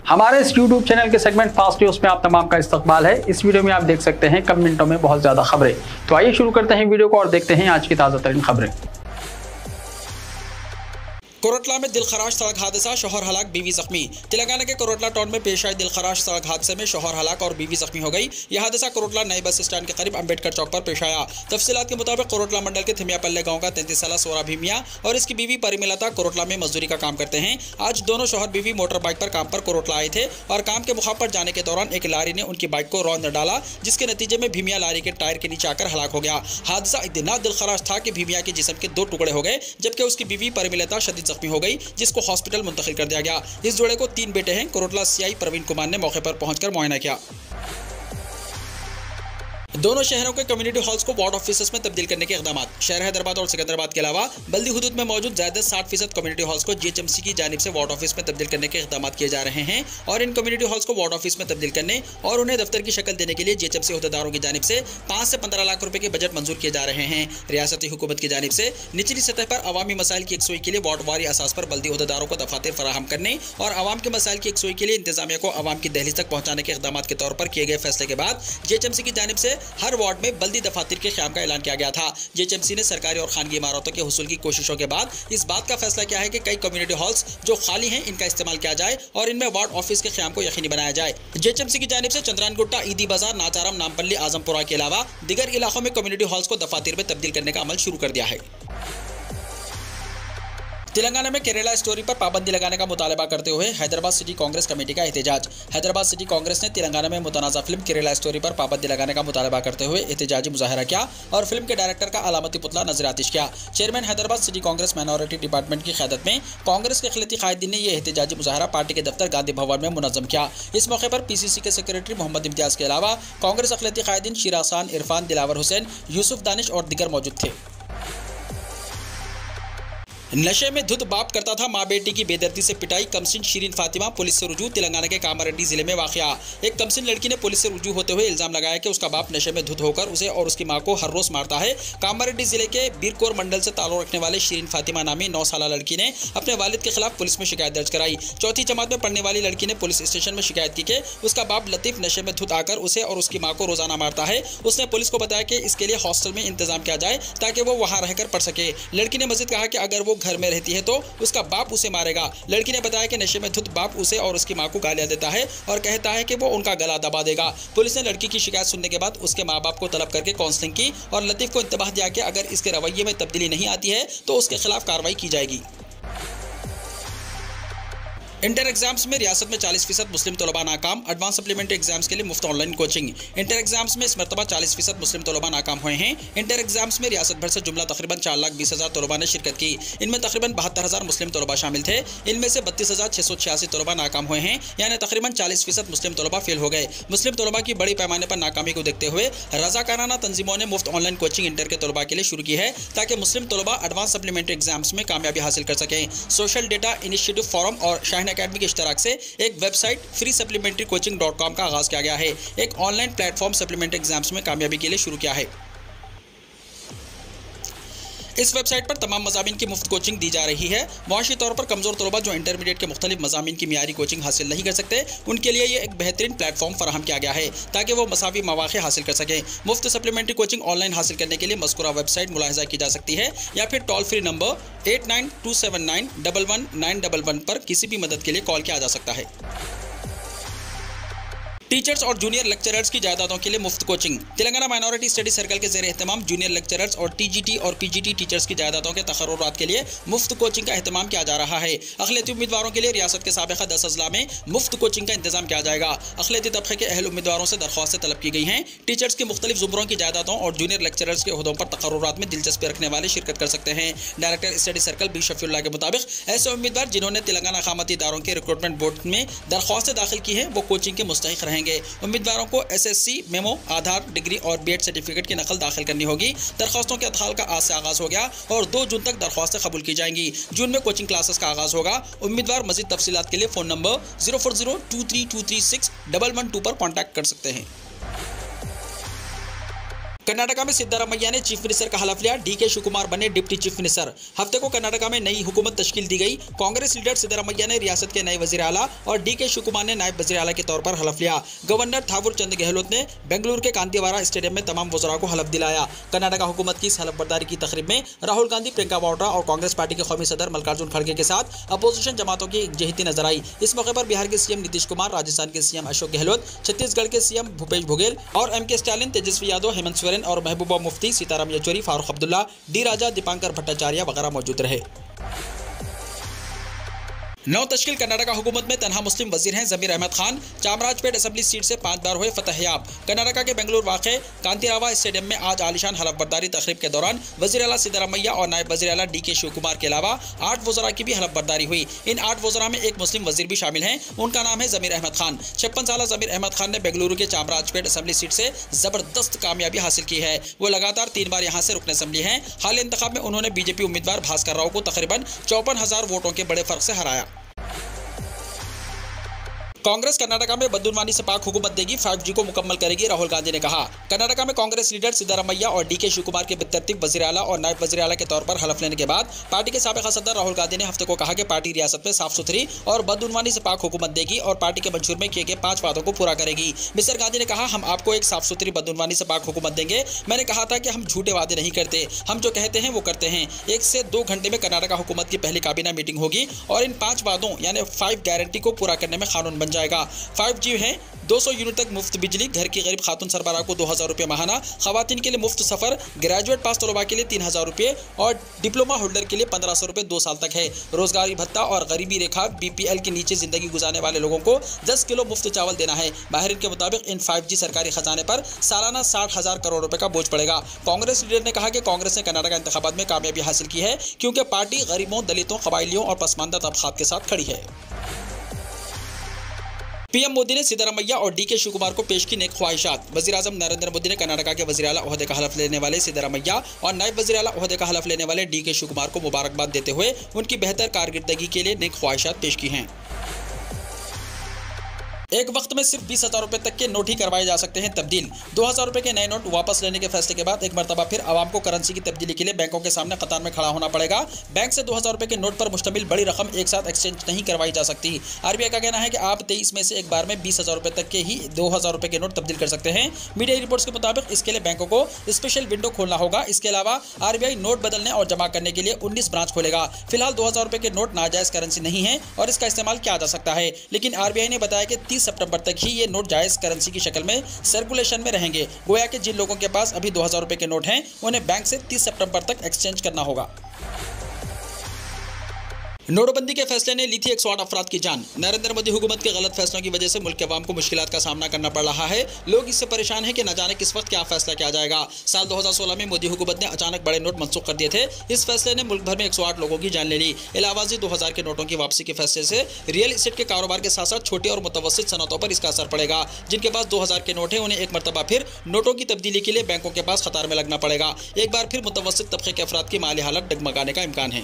हमारे इस YouTube channel के सेगमेंट फास्ट न्यूज में आप तमाम का इस्तकबाल है। इस वीडियो में आप देख सकते हैं कम मिनटों में बहुत ज्यादा खबरें। तो आइए शुरू करते हैं वीडियो को और देखते हैं आज की ताजा तरीन खबरें। कोरटला में दिलखराश सड़क हादसा, शौहर हलाक, बीवी जख्मी। तेलंगाना के कोरटला टाउन में पेश आए दिलखराश सड़क हादसे में शौहर हलाक और बीवी जख्मी हो गई। यह हादसा कोरटला नए बस स्टैंड के करीब अंबेडकर चौक पर पेश आया। तफसीलात के मुताबिक कोरटला मंडल के थिमियापल्ले गांव का 33 साला सोरा भीमिया और इसकी बीवी परिमिलता कोरटला में मजदूरी का काम करते हैं। आज दोनों शौहर बीवी मोटर बाइक पर काम पर कोरटला आए थे और काम के मुकाम पर जाने के दौरान एक लारी ने उनकी बाइक को रौंद डाला, जिसके नतीजे में भीमिया लारी के टायर के नीचे आकर हलाक हो गया। हादसा इतना दिलखराश था कि भीमिया के जिस्म के 2 टुकड़े हो गए, जबकि उसकी बीवी परिमिलता शदीद जख्मी हो गई, को हॉस्पिटल मुंतकिल कर दिया गया। इस जोड़े को 3 बेटे हैं। कोरटला सीआई प्रवीण कुमार ने मौके पर पहुंचकर मुआयना किया। दोनों शहरों के कम्युनिटी हॉल्स को वार्ड ऑफिसेस में तब्दील करने के इकदाम। शहर हैदराबाद और सिकंदराबाद के अलावा बल्दी हुदूद में मौजूद ज्यादा 60% कम्युनिटी हॉल्स को जीएचएमसी की जानिब से वार्ड ऑफिस में तब्दील करने के इकदाम किए जा रहे हैं और इन कम्युनिटी हॉल्स को वार्ड ऑफिस में तब्दील करने और उन्हें दफ्तर की शक्ल देने के लिए जीएचएमसी अहदेदारों की जानिब से 5 से 15 लाख रुपए के बजट मंजूर किए जा रहे हैं। रियासती हुकूमत की जानिब से निचली सतह पर अवामी मसाइल की यकसुई के लिए वार्डवारी असास पर बल्दी अहदेदारों को दफातर फराहम करने और आवाम के मसाइल की यकसुई के लिए इंतजामिया को आवाम की दहलीज तक पहुंचाने के इकदाम के तौर पर किए गए फैसले के बाद जीएचएमसी की जानिब से हर वार्ड में बल्दी दफातर के क़याम का ऐलान किया गया था। जीएचएमसी ने सरकारी और खानगी इमारतों के हुसूल की कोशिशों के बाद इस बात का फैसला किया है कि कई कम्युनिटी हॉल्स जो खाली हैं इनका इस्तेमाल किया जाए और इनमें वार्ड ऑफिस के क़याम को यकीनी बनाया जाए। जीएचएमसी की जानिब से चंद्रानगुट्टा, ईदी बाजार, नाचारम, नामपल्ली, आजमपुरा के अलावा दीगर इलाकों में कम्युनिटी हॉल्स को दफातर में तब्दील करने का अमल शुरू कर दिया है। तेलंगाना में केरला स्टोरी पर पाबंदी लगाने का मुतालबा करते हुए हैदराबाद सिटी कांग्रेस कमेटी का एहतजाज। हैदराबाद सिटी कांग्रेस ने तेलंगाना में मुतनाज़ा फिल्म केरला स्टोरी पर पाबंदी लगाने का मुतालबा करते हुए एहतजाजी मुजाहरा किया और फिल्म के डायरेक्टर का अलामती पुतला नजर आतिश किया। Chairman Hyderabad city Congress minority department की क़यादत में कांग्रेस के अखिलती कायदीन ने यह एहतजाजी मुजाहरा पार्टी के दफ्तर गांधी भवन में मुनज़्ज़म किया। इस मौके पर पीसीसी के सेक्रेटरी मोहम्मद इम्तियाज़ के अलावा कांग्रेस अखिलती कायदीन शिरासान, इरफान, दिलावर हुसैन, यूसुफ दानिश और दीगर मौजूद थे। नशे में धुत बाप करता था माँ बेटी की बेदर्दी से पिटाई, कमसिन शीरीन फातिमा पुलिस से रुजू। तेलंगाना के कामारेड्डी जिले में वाक़या। एक कमसिन लड़की ने पुलिस से रुजू होते हुए इल्जाम लगाया कि उसका बाप नशे में धुत होकर उसे और उसकी मां को हर रोज मारता है। कामारेड्डी जिले के बीरकोर मंडल से ताल्लुक रखने वाले शीरीन फातिमा नामी 9 साला लड़की ने अपने वालिद के खिलाफ पुलिस में शिकायत दर्ज कराई। 4th जमात में पढ़ने वाली लड़की ने पुलिस स्टेशन में शिकायत की कि उसका बाप लतीफ नशे में धुत आकर उसे और उसकी मां को रोजाना मारता है। उसने पुलिस को बताया कि इसके लिए हॉस्टल में इंतजाम किया जाए ताकि वो वहां रहकर पढ़ सके। लड़की ने मजीद कहा कि अगर वो घर में रहती है तो उसका बाप उसे मारेगा। लड़की ने बताया कि नशे में धुत बाप उसे और उसकी मां को गालियां देता है और कहता है कि वो उनका गला दबा देगा। पुलिस ने लड़की की शिकायत सुनने के बाद उसके मां बाप को तलब करके काउंसलिंग की और लतीफ को इंतबाह दिया कि अगर इसके रवैये में तब्दीली नहीं आती है तो उसके खिलाफ कार्रवाई की जाएगी। इंटर एग्जाम्स में रियासत में 40% मुस्लिम तलबा नाकाम। एडवांस सप्लीमेंट्री एग्जाम्स के लिए मुफ्त ऑनलाइन कोचिंग। इंटर एग्जाम्स में इस मरतबा 40% मुस्लिम तलबा नाकाम हुए हैं। इंटर एग्जाम्स में रियासत भर से जुमला तकरीबन 4,20,000 तलबा ने शिरकत की। इनमें तकरीबन 72,000 मुस्लिम तलबा शामिल थे। इनमें से 32,686 तलबा नाकाम हुए हैं, यानी तकरीबन 40% मुस्लिम तलबा फेल हो गए। मुस्लिम तलबा की बड़ी पैमाने पर नाकामी को देखते हुए रजाकाराना तंजीमों ने मुफ्त ऑनलाइन कोचिंग इंटर के तलबा के लिए शुरू की है ताकि मुस्लिम तलबा एडवांस सप्लीमेंट्री एग्जाम्स में कामयाबी हासिल कर सकें। सोशल डेटा इनिशिएटिव फोरम और शाहीन अकेडमी के इश्तराक से एक वेबसाइट फ्री सप्लीमेंट्री कोचिंग.com का आगाज किया गया है। एक ऑनलाइन प्लेटफॉर्म सप्लीमेंट्री एग्जाम्स में कामयाबी के लिए शुरू किया है। इस वेबसाइट पर तमाम मज़ामीन की मुफ्त कोचिंग दी जा रही है। मुआशी तौर पर कमज़ोर तलबा जो इंटरमीडिएट के मुख्तलिफ मज़ामीन की मियारी कोचिंग हासिल नहीं कर सकते, उनके लिए ये एक बेहतरीन प्लेटफॉर्म फराहम किया गया है ताकि वो मसावी मौक़े हासिल कर सकें। मुफ्त सप्लीमेंट्री कोचिंग ऑनलाइन हासिल करने के लिए मज़कूरा वेबसाइट मुलाहिज़ा की जा सकती है या फिर टोल फ्री नंबर 8927911911 पर किसी भी मदद के लिए कॉल किया जा सकता है। टीचर्स और जूनियर लेक्चरर्स की जायदादों के लिए मुफ्त coaching. Telangana minority study circle के ज़ेर एहतमाम जूनियर लेक्चरर्स और टीजीटी और पीजीटी टीचर्स की जायदादों के तकर्रुरात के लिए मुफ्त कोचिंग का एहतमाम किया जा रहा है। अखिलती उम्मीदवारों के लिए रियासत के साबिक़ा 10 अजला में मुफ्त कोचिंग का इंतजाम किया जाएगा। अखिलती तबके के अहल उम्मीदवारों से दरख्वास्तें तलब की गई हैं। टीचर्स की मुख्तलिफ ज़ुमरों की जायदादों और जूनियर लेक्चरर्स के ओहदों पर तकर्रुरात में दिलचस्पी रखने वाले शिरकत कर सकते हैं। Director study circle B Shafiullah के मुताबिक ऐसे उम्मीदवार जिन्होंने तेलंगाना खामती इदारों के रिक्रूटमेंट बोर्ड में दरख्वास्तें दाखिल की हैं वो कोचिंग के मुस्तहिक रहेंगे। उम्मीदवार को एसएससी, मेमो, आधार, डिग्री और बीएड सर्टिफिकेट की नकल दाखिल करनी होगी। दरख्वास्तों के अदखाल का आज से आगाज हो गया और 2 जून तक दरख्वास्तें कबूल की जाएंगी। जून में कोचिंग क्लासेस का आगाज होगा। उम्मीदवार मजीद तफसीलात के लिए फ़ोन नंबर 04023236112 पर कॉन्टैक्ट कर सकते हैं। कर्नाटका में सिद्धारमैया ने चीफ मिनिस्टर का हलफ लिया, डीके शिवकुमार बने डिप्टी चीफ मिनिस्टर। हफ्ते को कर्नाटका में नई हुकूमत तश्कील दी गई। कांग्रेस लीडर सिद्धारमैया ने रियासत के नए वजीर आला और डीके शिवकुमार ने नायब वजीर आला के तौर पर हलफ लिया। गवर्नर थावर चंद गहलोत ने बेंगलुरु के कांतीवारा स्टेडियम में तमाम वज़रा को हलफ दिलाया। कर्नाटका हुकूमत की इस हलफबर्दारी की तकरीब में राहुल गांधी, प्रियंका वाड्रा और कांग्रेस पार्टी के कौमी सदर मल्लिकार्जुन खड़गे के साथ अपोजिशन जमातों की एकजुटता नजर आई। इस मौके पर बिहार के सीएम नीतीश कुमार, राजस्थान के सीएम अशोक गहलोत, छत्तीसगढ़ के सीएम भूपेश बघेल और एमके स्टालिन, तेजस्वी यादव, हेमंत सोरेन और महबूबा मुफ्ती, सीताराम येचुरी, फारूक अब्दुल्ला, डी राजा, दीपांकर भट्टाचार्य वगैरह मौजूद रहे। नौ तश्कील कर्नाटका हुकूमत में तनहा मुस्लिम वजीर हैं जमीर अहमद खान। चामराजपेट असेंबली सीट से 5 बार हुए फतहयाब। कर्नाटका के बेंगलुरु वाक़े कांतीरावा स्टेडियम में आज आलिशान हलफबर्दारी तकरीब के दौरान वजीर आला सिद्धारमैया और नायब वजीर आला डीके शिवकुमार के अलावा 8 वज़रा की भी हलफबर्दारी हुई। इन 8 वज़रा में एक मुस्लिम वजीर भी शामिल हैं। उनका नाम है जमीर अहमद खान। 56 साल जमीर अहमद खान ने बेंगलुरु के चामराजपेट असेंबली सीट से जबरदस्त कामयाबी हासिल की है। वो लगातार 3 बार यहाँ से रुकन असेंबली हैं। हाल इंतखाब में उन्होंने बीजेपी उम्मीदवार भास्कर राव को तकरीबन 54,000 वोटों के बड़े फर्क से हराया। कांग्रेस कर्नाटका में बदउनवानी से पाक हुकूमत देगी, 5G को मुकम्मल करेगी, राहुल गांधी ने कहा। कर्नाटका में कांग्रेस लीडर सिद्धारमैया और डीके शिवकुमार के बेतरतीब वजीर आला और नायब वजीर आला के तौर पर हलफ लेने के बाद पार्टी के साबिक़ा सदर राहुल गांधी ने हफ्ते को कहा कि पार्टी रियासत में साफ सुथरी और बदउनवानी से पाक हुकूमत देगी और पार्टी के मंशूर में किए गए 5 वादों को पूरा करेगी। मिस्टर गांधी ने कहा, हम आपको एक साफ सुथरी बदउनवानी से पाक हुकूमत देंगे। मैंने कहा था कि हम झूठे वादे नहीं करते, हम जो कहते हैं वो करते हैं। 1 से 2 घंटे में कर्नाटका हुकूमत की पहली काबीना मीटिंग होगी और इन 5 वादों यानी 5 गारंटी को पूरा करने में कानून बन जाएगा। 5G है 200 यूनिट तक मुफ्त बिजली, घर की गरीब खातून सरबराह को 2,000 रुपये माहाना, खवातीन के लिए मुफ्त सफर, ग्रेजुएट पास तलबा के लिए 3,000 रुपये और डिप्लोमा होल्डर के लिए 1,500 रुपये 2 साल तक है। रोजगारी भत्ता और गरीबी रेखा BPL के नीचे जिंदगी गुजारने वाले लोगों को 10 किलो मुफ्त चावल देना है। माहिरीन के मुताबिक इन 5G सरकारी खजाने पर सालाना 60,000 करोड़ रुपए का बोझ पड़ेगा। कांग्रेस लीडर ने कहा कि कांग्रेस ने कर्नाटका इंतखाबात में कामयाबी हासिल की है क्योंकि पार्टी गरीबों, दलितों, कबायलियों और पसमानदा तबकात के साथ खड़ी है। पीएम मोदी ने सिद्धारमैया और डीके शिवकुमार को पेश की नेक ख्वाहिशात। वज़ीर आज़म नरेंद्र मोदी ने कर्नाटका के वज़ीर आला ओहदे का हलफ लेने वाले सिद्धारमैया और नायब वज़ीर आला ओहदे का हलफ लेने वाले डीके शिवकुमार को मुबारकबाद देते हुए उनकी बेहतर कारकर्दगी के लिए नेक ख्वाहिशात पेश की हैं। एक वक्त में सिर्फ 20,000 रुपये तक के नोट ही करवाए जा सकते हैं तब्दील। 2,000 रुपये के नए नोट वापस लेने के फैसले के बाद एक मरतबा फिर आवाम को करेंसी की तब्दीली के लिए बैंकों के सामने कतार में खड़ा होना पड़ेगा। बैंक से 2,000 रुपये के नोट पर मुश्तमिल बड़ी रकम एक साथ एक्सचेंज नहीं करवाई जा सकती। RBI का कहना है कि आप 23 में से एक बार में 20,000 रुपये तक के ही 2,000 रुपये के नोट तब्दील कर सकते हैं। मीडिया रिपोर्ट्स के मुताबिक इसके लिए बैंकों को स्पेशल विंडो खोलना होगा। इसके अलावा RBI नोट बदलने और जमा करने के लिए 19 ब्रांच खोलेगा। फिलहाल 2,000 रुपये के नोट नाजायज करेंसी नहीं है और इसका इस्तेमाल किया जा सकता है, लेकिन RBI ने बताया कि 30 सितंबर तक ही ये नोट जायज करेंसी की शक्ल में सर्कुलेशन में रहेंगे। गोया कि जिन लोगों के पास अभी 2,000 रुपए के नोट हैं उन्हें बैंक से 30 सितंबर तक एक्सचेंज करना होगा। नोटबंदी के फैसले ने ली थी 108 अफराद की जान। नरेंद्र मोदी हुकूमत के गलत फैसलों की वजह से मुल्क के अवाम को मुश्किलात का सामना करना पड़ रहा है। लोग इससे परेशान हैं कि न जाने किस वक्त क्या फैसला किया जाएगा। साल 2016 में मोदी हुकूमत ने अचानक बड़े नोट मनसूख कर दिए थे। इस फैसले ने मुल्क भर में 108 लोगों की जान ले ली। इलावाजी 2000 के नोटों की वापसी के फैसले से रियल एस्टेट के कारोबार के साथ साथ छोटी और मुतवस्सित सनतों पर इसका असर पड़ेगा। जिनके पास 2000 के नोट हैं उन्हें एक मरतबा फिर नोटों की तब्दीली के लिए बैंकों के पास कतार में लगना पड़ेगा। एक बार फिर मुतवस्सित तबके के अफराद की माली हालत डगमगाने का इम्कान है।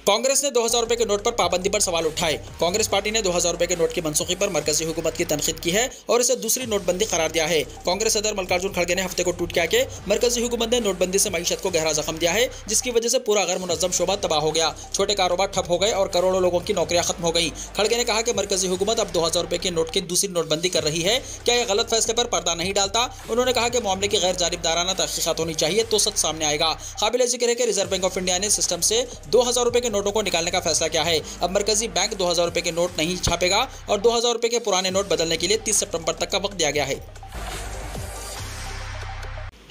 कांग्रेस ने 2,000 रुपए के नोट पर पाबंदी पर सवाल उठाए। कांग्रेस पार्टी ने 2,000 रुपए के नोट की मनसूखी पर मरकजी हुकूमत की तनकीद की है और इसे दूसरी नोटबंदी करार दिया है। कांग्रेस सदर मल्लिकार्जुन खड़गे ने हफ्ते को ट्वीट किया कि मरकजी हुकूमत ने नोटबंदी से मईशत को गहरा जख्म दिया है, जिसकी वजह से पूरा गैर मुनज़्ज़म शोबा तबाह हो गया। छोटे कारोबार ठप हो गए और करोड़ों लोगों की नौकरियां खत्म हो गई। खड़गे ने कहा कि मरकजी हुकूमत अब 2,000 रुपए के नोट की दूसरी नोटबंदी कर रही है। क्या यह गलत फैसले पर पर्दा नहीं डालता? उन्होंने कहा कि मामले की गैर जानिबदाराना तहकीकात होनी चाहिए तो सच सामने आएगा। काबिल जिक्र है कि रिजर्व बैंक ऑफ इंडिया ने सिस्टम से 2,000 रुपए के नोटों को निकालने का फैसला क्या है। अब मरकजी बैंक 2,000 रुपए के नोट नहीं छापेगा और 2,000 रुपए के पुराने नोट बदलने के लिए 30 सितंबर तक का वक्त दिया गया है।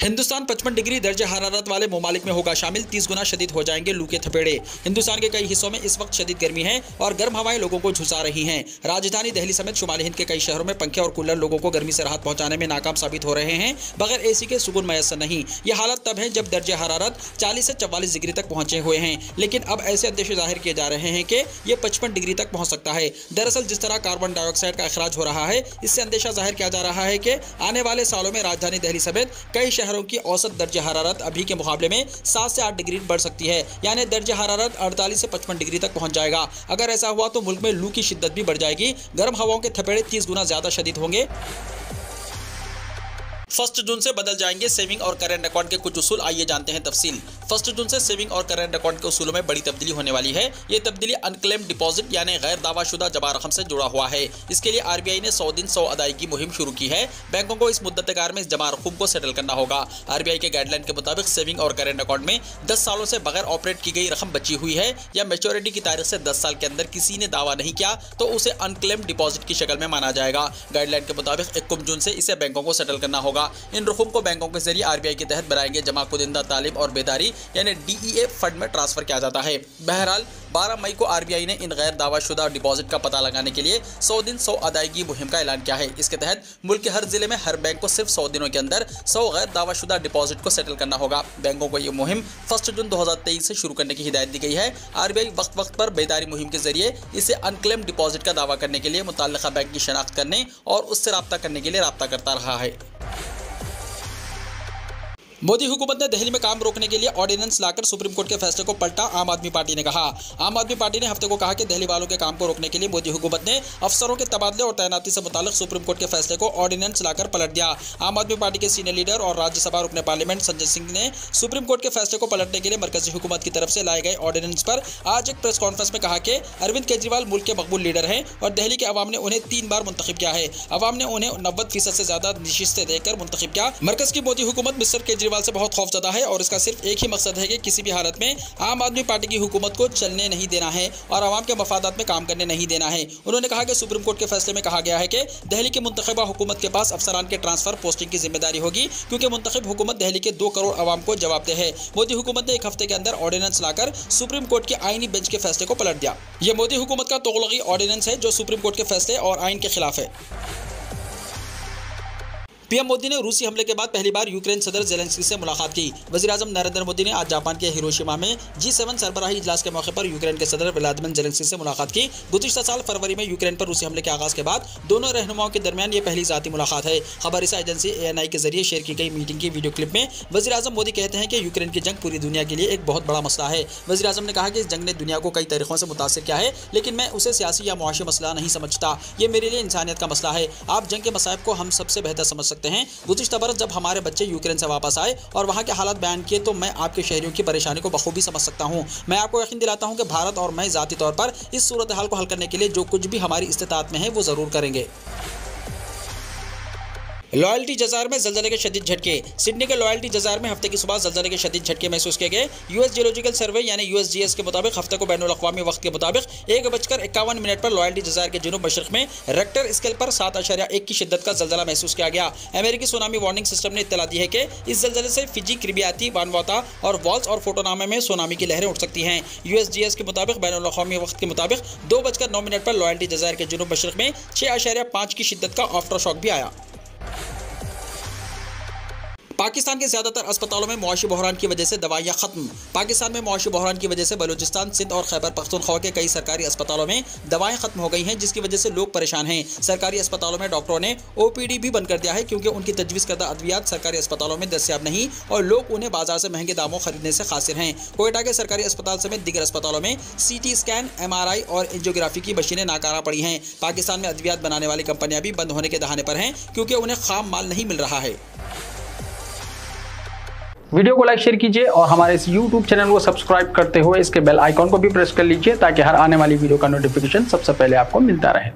हिंदुस्तान 55 डिग्री दर्जे हरारत वाले ममालिक में होगा शामिल। 30 गुना शदीद हो जाएंगे लू के थपेड़े। हिंदुस्तान के कई हिस्सों में इस वक्त शदीद गर्मी है और गर्म हवाएं लोगों को झुलसा रही हैं। राजधानी दिल्ली समेत शुमाली हिंद के कई शहरों में पंखे और कूलर लोगों को गर्मी से राहत पहुंचाने में नाकाम साबित हो रहे हैं। बगैर AC के सुकून मैसर नहीं। यह हालत तब है जब दर्जे हरारत 40 से 44 डिग्री तक पहुंचे हुए हैं, लेकिन अब ऐसे अंदेशे जाहिर किए जा रहे हैं कि यह 55 डिग्री तक पहुंच सकता है। दरअसल जिस तरह कार्बन डाइऑक्साइड का अखराज हो रहा है, इससे अंदेशा जाहिर किया जा रहा है कि आने वाले सालों में राजधानी दिल्ली समेत कई शहरों की औसत दर्जे हरारत अभी के मुकाबले में 7 से 8 डिग्री बढ़ सकती है, यानी दर्जे हरारत 48 से 55 डिग्री तक पहुंच जाएगा। अगर ऐसा हुआ तो मुल्क में लू की शिद्दत भी बढ़ जाएगी। गर्म हवाओं के थपेड़े 30 गुना ज्यादा शदीद होंगे। 1 जून से बदल जाएंगे सेविंग और करेंट अकाउंट के कुछ उसूल, आइए जानते हैं तफसील। 1 जून से सेविंग और करेंट अकाउंट के उसूलों में बड़ी तब्दीली होने वाली है। ये तब्दीली अनक्लेम्ड डिपॉजिट यानी गैर दावाशुदा जमा रकम से जुड़ा हुआ है। इसके लिए आरबीआई ने 100 दिन 100 अदायगी मुहिम शुरू की है। बैंकों को इस मुद्दतकार में इस जमा रकूम को सेटल करना होगा। आरबीआई के गाइडलाइन के मुताबिक सेविंग और करेंट अकाउंट में 10 सालों से बगैर ऑपरेट की गई रकम बची हुई है या मैच्योरिटी की तारीख से 10 साल के अंदर किसी ने दावा नहीं किया तो उसे अनक्लेम्ड डिपॉजिट की शक्ल में माना जाएगा। गाइडलाइन के मुताबिक 21 जून से इसे बैंकों को सेटल करना होगा। इन रकूम को बैंकों के जरिए आरबीआई के तहत बनाएंगे जमा कुदिंदा तालीम और बेदारी यानी डीईए फंड में ट्रांसफर किया जाता है। बहरहाल 12 मई को आरबीआई ने इन गैर दावाशुदा डिपॉजिट का पता लगाने के लिए 100 दिन 100 अदायगी मुहिम का ऐलान किया है। इसके तहत मुल्क के हर जिले में हर बैंक को सिर्फ 100 दिनों के अंदर 100 गैर दावाशुदा डिपॉजिट को सेटल करना होगा। बैंकों को यह मुहिम 1 जून 2023 से शुरू करने की हिदायत दी गई है। आरबीआई वक्त वक्त पर बेदारी मुहिम के जरिए इसे अनक्लेम्ड डिपॉजिट का दावा करने के लिए मुतल्लिका बैंक की शनाख्त करने और उससे राब्ता करने के लिए राब्ता करता रहा है। मोदी हुकूमत ने दिल्ली में काम रोकने के लिए ऑर्डिनेंस लाकर सुप्रीम कोर्ट के फैसले को पलटा, आम आदमी पार्टी ने कहा। आम आदमी पार्टी ने हफ्ते को कहा कि दिल्ली वालों के काम को रोकने के लिए मोदी हुकूमत ने अफसरों के तबादले और तैनाती से मुताल्लिक सुप्रीम कोर्ट के फैसले को ऑर्डिनेंस लाकर पलट दिया। आम आदमी पार्टी के सीनियर लीडर और राज्यसभा रुकने पार्लियामेंट संजय सिंह ने सुप्रीम कोर्ट के फैसले को पलटने के लिए मरकजी हुकूमत की तरफ से लाए गए ऑर्डिनेंस पर आज एक प्रेस कॉन्फ्रेंस में कहा कि अरविंद केजरीवाल मुल्क के मकबूल लीडर हैं और दिल्ली के अवाम ने उन्हें 3 बार मुंतखब किया है। अवाम ने उन्हें 90% से ज्यादा नशिस्तें देकर मुंतखब किया। मरकज की मोदी हुकूमत मिस्टर केजरीवाल से बहुत खौफजदा है और इसका सिर्फ एक ही मकसद है कि किसी भी हालत में आम आदमी पार्टी की हुकूमत को चलने नहीं देना है और आवाम के मफादात में काम करने नहीं देना है। उन्होंने कहा कि सुप्रीम कोर्ट के फैसले में कहा गया है कि दिल्ली की मुंतखबा हुकूमत के पास अफसरान के ट्रांसफर पोस्टिंग की जिम्मेदारी होगी क्योंकि मुंतखब हुकूमत दिल्ली के 2 करोड़ आवाम को जवाबदेह है। मोदी हुकूमत ने एक हफ्ते के अंदर ऑर्डिनेंस लाकर सुप्रीम कोर्ट के आईनी बेंच के फैसले को पलट दिया। यह मोदी हुकूमत का तोगलगी ऑर्डिनेंस है जो सुप्रीम कोर्ट के फैसले और आइन के खिलाफ है। पीएम मोदी ने रूसी हमले के बाद पहली बार यूक्रेन सदर जेलेंस्की से मुलाकात की। वज़ीर-ए-आज़म नरेंद्र मोदी ने आज जापान के हिरोशिमा में G7 सरबराही इजलास के मौके पर यूक्रेन के सदर व्लादिमीर जेलेंस्की से मुलाकात की। गुज़िश्ता साल फरवरी में यूक्रेन पर रूसी हमले के आगाज के बाद दोनों रहनुमाओं के दरमियान ये पहली ज़ाती मुलाकात है। खबररसा एजेंसी ANI के जरिए शेयर की गई मीटिंग की वीडियो क्लिप में वज़ीर-ए-आज़म मोदी कहते हैं कि यूक्रेन की जंग पूरी दुनिया के लिए एक बहुत बड़ा मसला है। वज़ीर-ए-आज़म ने कहा कि इस जंग ने दुनिया को कई तरीकों से मुतासिर किया है लेकिन मैं उसे सियासी या मुआशी मसला नहीं समझता। ये मेरे लिए इंसानियत का मसला है। आप जंग के मसाइब को हम सबसे बेहतर समझ सकते हैं। गुज़िश्ता बरस जब हमारे बच्चे यूक्रेन से वापस आए और वहां के हालात बयान किए तो मैं आपके शहरियों की परेशानी को बखूबी समझ सकता हूं। मैं आपको यकीन दिलाता हूं कि भारत और मैं ज़ाती तौर पर इस सूरत हाल को हल करने के लिए जो कुछ भी हमारी इस्तिताअत में है वो ज़रूर करेंगे। लॉयल्टी जजार में जलजले के शदीद झटके। सिडनी के लॉयल्टी जजार में हफ्ते की सुबह जलजले के शदीद झटके महसूस किए गए। यूएस जियोलॉजिकल सर्वे यानी USGS के मुताबिक हफ्ते को बैनुल अक़वामी वक्त के मुताबिक 1:51 पर लॉयल्टी जजार के जुनूब मशरक़ में रेक्टर स्केल पर 7.1 की शिद्दत का जलजला महसूस किया गया। अमेरिकी सुनामी वार्निंग सिस्टम ने इत्तला दी है कि इस जलजले से फिजी, क्रिबियाती, वानवाता और वॉल्स और फोटोनामा में सुनामी की लहरें उठ सकती हैं। USGS के मुताबिक बैनुल अक़वामी वक्त के मुताबिक 2:09 पर लॉयल्टी जजार के जुनूब मशरक़ में 6.5 की शिद्दत का आफ्टर शॉक भी आया। पाकिस्तान के ज़्यादातर अस्पतालों में मुआशी बहरान की वजह से दवाइयाँ खत्म। पाकिस्तान में मुआशी बहरान की वजह से बलूचिस्तान, सिंध और खैबर पख्तूनख्वा के कई सरकारी अस्पतालों में दवाएं खत्म हो गई हैं जिसकी वजह से लोग परेशान हैं। सरकारी अस्पतालों में डॉक्टरों ने OPD भी बंद कर दिया है क्योंकि उनकी तजवीज़ करदा अद्वियात सरकारी अस्पतालों में दस्तयाब नहीं और लोग उन्हें बाजार से महंगे दामों खरीदने से कासिर हैं। कोयटा के सरकारी अस्पताल समेत दीगर अस्पतालों में CT स्कैन, MRI और एंजियोग्राफी की मशीनें नाकारा पड़ी हैं। पाकिस्तान में अद्वियात बनाने वाली कंपनियां भी बंद होने के दहाने पर हैं क्योंकि उन्हें खाम माल नहीं मिल रहा है। वीडियो को लाइक शेयर कीजिए और हमारे इस YouTube चैनल को सब्सक्राइब करते हुए इसके बेल आइकॉन को भी प्रेस कर लीजिए ताकि हर आने वाली वीडियो का नोटिफिकेशन सबसे पहले आपको मिलता रहे।